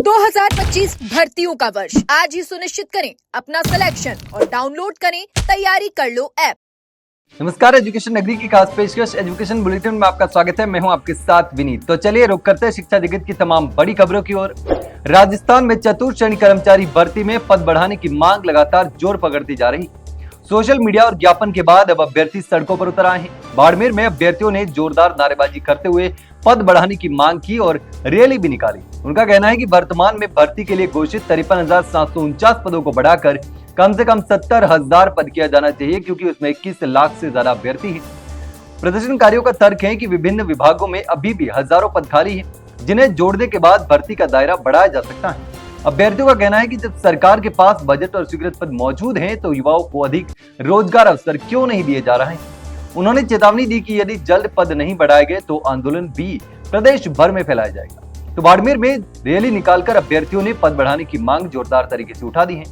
2025 भर्तियों का वर्ष आज ही सुनिश्चित करें अपना सिलेक्शन और डाउनलोड करें तैयारी कर लो ऐप। नमस्कार, एजुकेशन नगरी की खास पेशकश एजुकेशन बुलेटिन में आपका स्वागत है। मैं हूं आपके साथ विनीत। तो चलिए रुक करते हैं शिक्षा जगत की तमाम बड़ी खबरों की ओर। राजस्थान में चतुर्थ श्रेणी कर्मचारी भर्ती में पद बढ़ाने की मांग लगातार जोर पकड़ती जा रही। सोशल मीडिया और ज्ञापन के बाद अब अभ्यर्थी सड़कों पर उतर आए हैं। बाड़मेर में अभ्यर्थियों ने जोरदार नारेबाजी करते हुए पद बढ़ाने की मांग की और रैली भी निकाली। उनका कहना है कि वर्तमान में भर्ती के लिए घोषित 53,749 पदों को बढ़ाकर कम से कम 70,000 पद किया जाना चाहिए, क्योंकि उसमें 21 लाख से ज्यादा अभ्यर्थी हैं। प्रदर्शनकारियों का तर्क है कि विभिन्न विभागों में अभी भी हजारों पद खाली हैं, जिन्हें जोड़ने के बाद भर्ती का दायरा बढ़ाया जा सकता है। अभ्यर्थियों का कहना है कि जब सरकार के पास बजट और स्वीकृत पद मौजूद हैं, तो युवाओं को अधिक रोजगार अवसर क्यों नहीं दिए जा रहे हैं। उन्होंने चेतावनी दी कि यदि जल्द पद नहीं बढ़ाए गए तो आंदोलन भी प्रदेश भर में फैलाया जाएगा। तो बाड़मेर में रैली निकालकर अभ्यर्थियों ने पद बढ़ाने की मांग जोरदार तरीके से उठा दी है।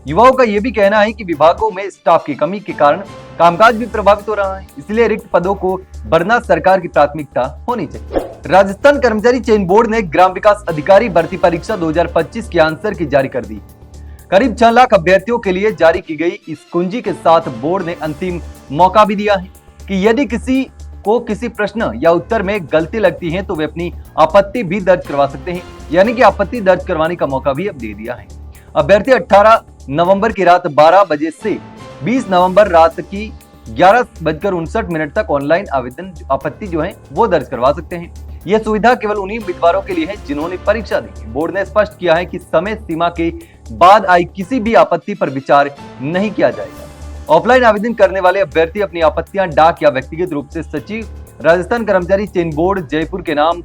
युवाओं का यह भी कहना है कि विभागों में स्टाफ की कमी के कारण कामकाज भी प्रभावित हो रहा है, इसलिए रिक्त पदों को भरना सरकार की प्राथमिकता होनी चाहिए। राजस्थान कर्मचारी चयन बोर्ड ने ग्राम विकास अधिकारी भर्ती परीक्षा 2025 की आंसर की जारी कर दी। करीब 6 लाख अभ्यर्थियों के लिए जारी की गई इस कुंजी के साथ बोर्ड ने अंतिम मौका भी दिया है कि यदि किसी को किसी प्रश्न या उत्तर में गलती लगती है तो वे अपनी आपत्ति भी दर्ज करवा सकते हैं, यानी कि आपत्ति दर्ज करवाने का मौका भी अब दे दिया है। अभ्यर्थी 18 नवंबर की रात 12 बजे से 20 नवंबर रात की 11:59 तक ऑनलाइन आवेदन आपत्ति जो है वो दर्ज करवा सकते हैं। यह सुविधा केवल उन्हीं उम्मीदवारों के लिए है जिन्होंने परीक्षा दी। बोर्ड ने स्पष्ट किया है कि समय सीमा के बाद आई किसी भी आपत्ति पर विचार नहीं किया जाएगा। ऑफलाइन आवेदन करने वाले अभ्यर्थी अपनी आपत्तियां डाक या व्यक्तिगत रूप से सचिव राजस्थान कर्मचारी चयन बोर्ड जयपुर के नाम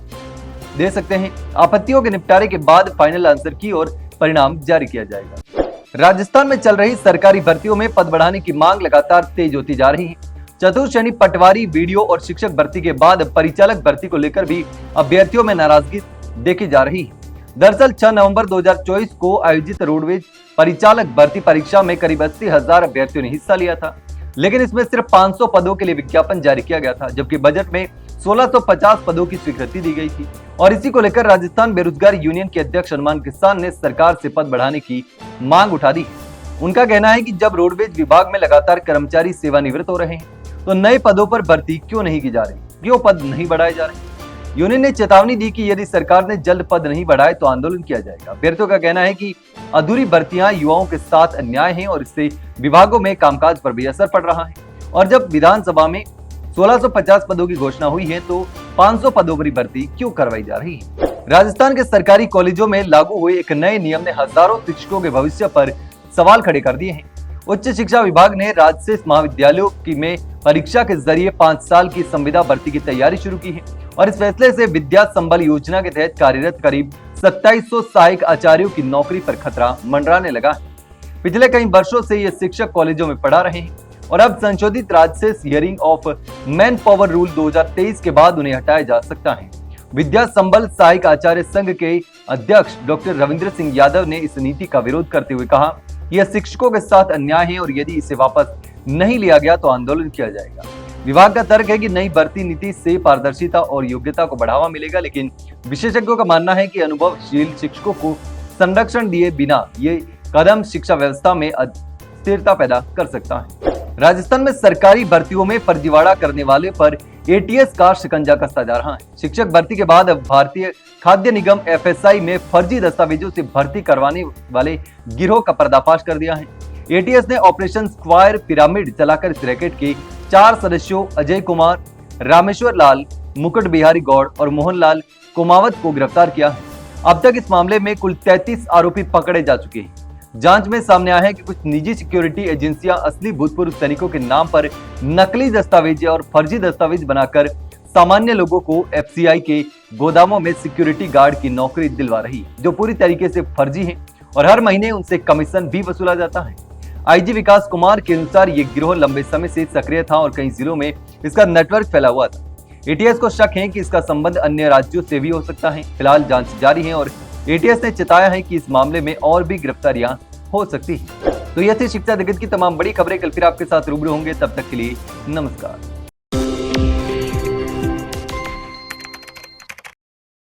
दे सकते हैं। आपत्तियों के निपटारे के बाद फाइनल आंसर की और परिणाम जारी किया जाएगा। राजस्थान में चल रही सरकारी भर्तियों में पद बढ़ाने की मांग लगातार तेज होती जा रही है। चतुर्थ श्रेणी पटवारी, वीडियो और शिक्षक भर्ती के बाद परिचालक भर्ती को लेकर भी अभ्यर्थियों में नाराजगी देखी जा रही है। दरअसल 6 नवंबर 2024 को आयोजित रोडवेज परिचालक भर्ती परीक्षा में करीब 80,000 अभ्यर्थियों ने हिस्सा लिया था, लेकिन इसमें सिर्फ 500 पदों के लिए विज्ञापन जारी किया गया था, जबकि बजट में 1650 पदों की स्वीकृति दी गई थी। और इसी को लेकर राजस्थान बेरोजगार यूनियन के अध्यक्ष हनुमान किसान ने सरकार से पद बढ़ाने की मांग उठा दी है। उनका कहना है कि जब रोडवेज विभाग में लगातार कर्मचारी सेवानिवृत्त हो रहे हैं, तो नए पदों पर भर्ती क्यों नहीं की जा रही, क्यों पद नहीं बढ़ाए जा रहे। यूनियन ने चेतावनी दी कि यदि सरकार ने जल्द पद नहीं बढ़ाए तो आंदोलन किया जाएगा। अभ्यर्थियों का कहना है कि अधूरी भर्तियां युवाओं के साथ अन्याय है और इससे विभागों में कामकाज पर भी असर पड़ रहा है। और जब विधानसभा में 1650 पदों की घोषणा हुई है, तो 500 पदों पर भर्ती क्यों करवाई जा रही है। राजस्थान के सरकारी कॉलेजों में लागू हुए एक नए नियम ने हजारों शिक्षकों के भविष्य पर सवाल खड़े कर दिए हैं। उच्च शिक्षा विभाग ने राज्य महाविद्यालयों की में परीक्षा के जरिए 5 साल की संविदा भर्ती की तैयारी शुरू की है और इस फैसले से विद्या संबल योजना के तहत कार्यरत करीब 2700 सहायक आचार्यों की नौकरी पर खतरा मंडराने लगा है। पिछले कई वर्षों से ये शिक्षक कॉलेजों में पढ़ा रहे हैं और अब संशोधित राज्य hearing of man power rule 2023 के बाद उन्हें हटाया जा सकता है। विद्या संबल सहायक आचार्य संघ के अध्यक्ष डॉक्टर रविंद्र सिंह यादव ने इस नीति का विरोध करते हुए कहा, यह शिक्षकों के साथ अन्याय है और यदि इसे वापस नहीं लिया गया तो आंदोलन किया जाएगा। विभाग का तर्क है कि नई भर्ती नीति से पारदर्शिता और योग्यता को बढ़ावा मिलेगा, लेकिन विशेषज्ञों का मानना है कि अनुभवशील शिक्षकों को संरक्षण दिए बिना ये कदम शिक्षा व्यवस्था में अस्थिरता पैदा कर सकता है। राजस्थान में सरकारी भर्तियों में फर्जीवाड़ा करने वाले पर एटीएस का शिकंजा कसता जा रहा है। शिक्षक भर्ती के बाद अब भारतीय खाद्य निगम FSI में फर्जी दस्तावेजों से भर्ती करवाने वाले गिरोह का पर्दाफाश कर दिया है। एटीएस ने ऑपरेशन स्क्वायर पिरामिड चलाकर इस रैकेट के 4 सदस्यों अजय कुमार, रामेश्वर लाल, मुकुट बिहारी गौड़ और मोहनलाल कुमावत को गिरफ्तार किया है। अब तक इस मामले में कुल 33 आरोपी पकड़े जा चुके हैं। जांच में सामने आया है कि कुछ निजी सिक्योरिटी एजेंसियां असली भूतपूर्व सैनिकों के नाम पर नकली दस्तावेज और फर्जी दस्तावेज बनाकर सामान्य लोगों को FCI के गोदामों में सिक्योरिटी गार्ड की नौकरी दिलवा रही है, जो पूरी तरीके से फर्जी है और हर महीने उनसे कमीशन भी वसूला जाता है। IG विकास कुमार के अनुसार ये गिरोह लंबे समय से सक्रिय था और कई जिलों में इसका नेटवर्क फैला हुआ था। ATS को शक है कि इसका संबंध अन्य राज्यों से भी हो सकता है। फिलहाल जांच जारी है और ATS ने चेताया है कि इस मामले में और भी गिरफ्तारियां हो सकती है। तो यह थी शिक्षा जगत की तमाम बड़ी खबरें। कल फिर आपके साथ रूबरू होंगे, तब तक के लिए नमस्कार।